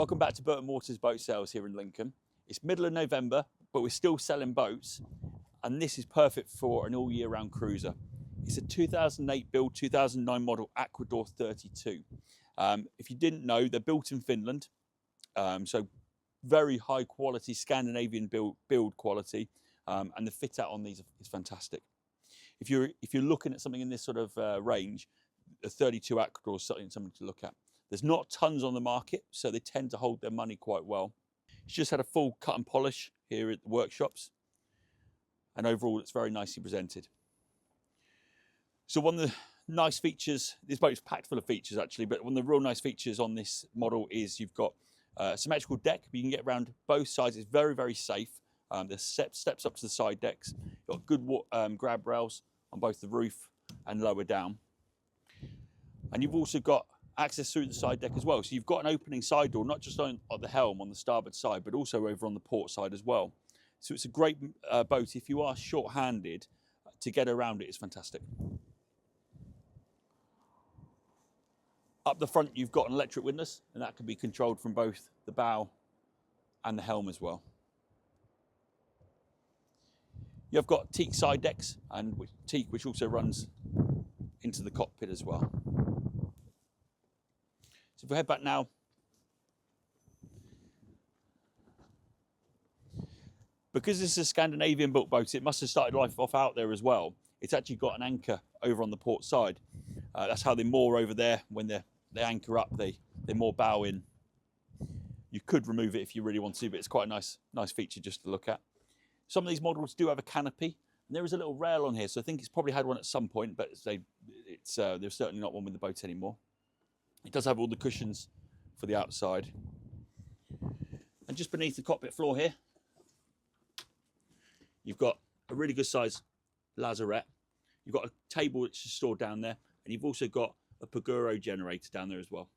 Welcome back to Burton Waters Boat Sales here in Lincoln. It's middle of November, but we're still selling boats, and this is perfect for an all year round cruiser. It's a 2008 build, 2009 model Aquador 32. If you didn't know, they're built in Finland, so very high quality Scandinavian build quality, and the fit out on these is fantastic. If you're looking at something in this sort of range, the 32 Aquador is something to look at. There's not tons on the market, so they tend to hold their money quite well. It's just had a full cut and polish here at the workshops, and overall it's very nicely presented. So one of the nice features, this boat's packed full of features actually, but one of the real nice features on this model is you've got a symmetrical deck, but you can get around both sides. It's very, very safe. There's steps up to the side decks. You've got good grab rails on both the roof and lower down. And you've also got access through the side deck as well. So you've got an opening side door, not just on the helm on the starboard side, but also over on the port side as well. So it's a great boat. If you are short-handed, to get around it is fantastic. Up the front, you've got an electric windlass, and that can be controlled from both the bow and the helm as well. You've got Teak side decks, and Teak, which also runs into the cockpit as well. So if we head back now, because this is a Scandinavian built boat, it must have started life off out there as well. It's actually got an anchor over on the port side. That's how they moor over there. When they anchor up, they moor bow in. You could remove it if you really want to, but it's quite a nice feature just to look at. Some of these models do have a canopy, and there is a little rail on here, so I think it's probably had one at some point, but there's certainly not one with the boat anymore. It does have all the cushions for the outside. And just beneath the cockpit floor here, you've got a really good size lazarette. You've got a table which is stored down there, and you've also got a Paguro generator down there as well.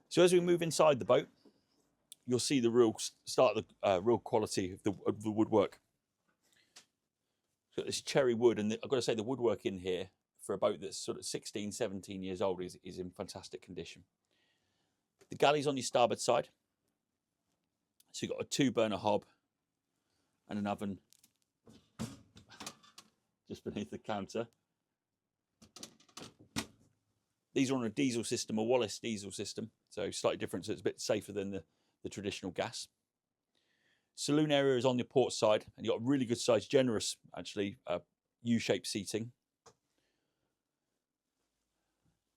So as we move inside the boat, you'll see the real quality of the woodwork. So this cherry wood, and I've got to say the woodwork in here for a boat that's sort of 16, 17 years old is in fantastic condition. The galley's on your starboard side. So you've got a 2-burner hob and an oven just beneath the counter. These are on a diesel system, a Wallas diesel system, so slightly different, so it's a bit safer than the traditional gas. Saloon area is on the port side, and you've got a really good size, generous actually, U-shaped seating.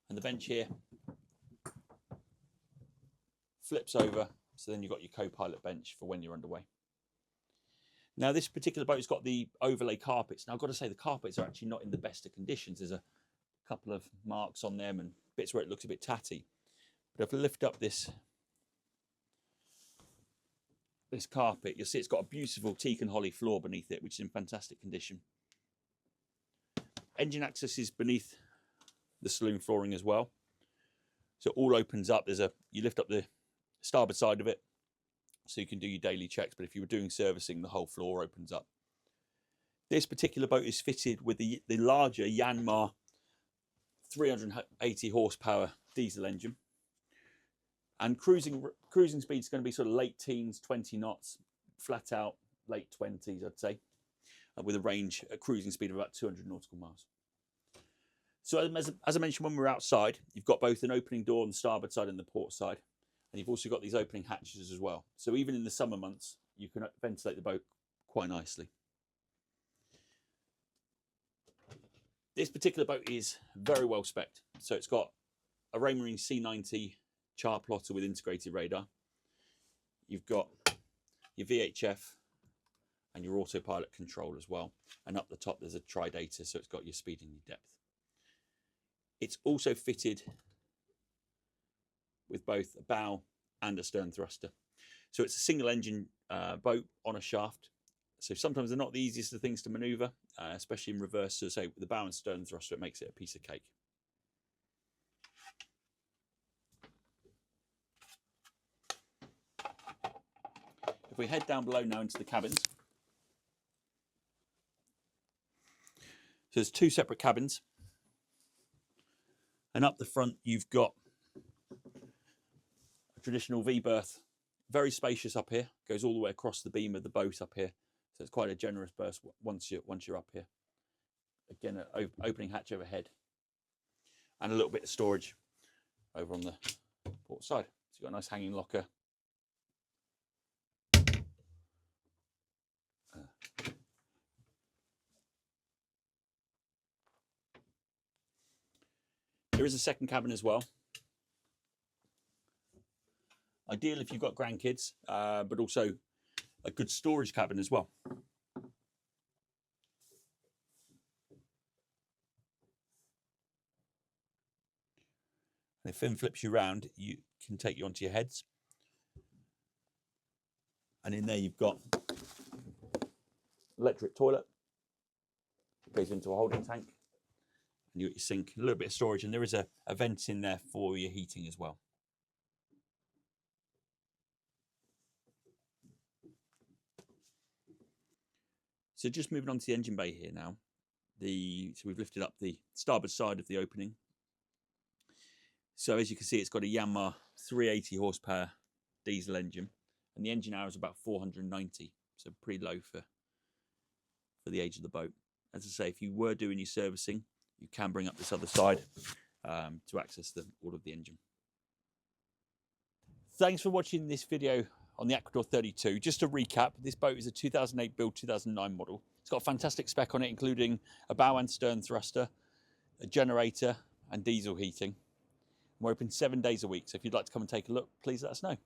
And the bench here flips over, so then you've got your co-pilot bench for when you're underway. Now this particular boat's got the overlay carpets. Now I've got to say the carpets are actually not in the best of conditions. There's a couple of marks on them and bits where it looks a bit tatty. But if I lift up this carpet, you'll see it's got a beautiful teak and holly floor beneath it, which is in fantastic condition. Engine access is beneath the saloon flooring as well. So it all opens up. You lift up the starboard side of it, so you can do your daily checks, but if you were doing servicing, the whole floor opens up. This particular boat is fitted with the larger Yanmar 380 horsepower diesel engine. And cruising speed is going to be sort of late teens, 20 knots, flat out, late 20s, I'd say, with a cruising speed of about 200 nautical miles. So as I mentioned, when we're outside, you've got both an opening door on the starboard side and the port side. And you've also got these opening hatches as well. So even in the summer months, you can ventilate the boat quite nicely. This particular boat is very well spec'd. So it's got a Raymarine C90w chart plotter with integrated radar. You've got your VHF and your autopilot control as well. And up the top, there's a tridata, so it's got your speed and your depth. It's also fitted with both a bow and a stern thruster. So it's a single engine boat on a shaft. So sometimes they're not the easiest of things to maneuver, especially in reverse. So say with the bow and stern thruster, it makes it a piece of cake. If we head down below now into the cabins. So there's two separate cabins. And up the front, you've got a traditional V-berth, very spacious up here, goes all the way across the beam of the boat up here. So it's quite a generous berth once you're up here. Again, an opening hatch overhead. And a little bit of storage over on the port side. So you've got a nice hanging locker. There is a second cabin as well. Ideal if you've got grandkids, but also a good storage cabin as well. And if fin flips you round, you can take you onto your heads. And in there you've got electric toilet, goes into a holding tank. And you got your sink, a little bit of storage, and there is a vent in there for your heating as well. So just moving on to the engine bay here now. So we've lifted up the starboard side of the opening. So as you can see, it's got a Yanmar 380 horsepower diesel engine, and the engine hour is about 490, so pretty low for the age of the boat. As I say, if you were doing your servicing, you can bring up this other side to access all of the engine. Thanks for watching this video on the Aquador 32. Just to recap, this boat is a 2008 build, 2009 model. It's got a fantastic spec on it, including a bow and stern thruster, a generator, and diesel heating. We're open 7 days a week, so if you'd like to come and take a look, please let us know.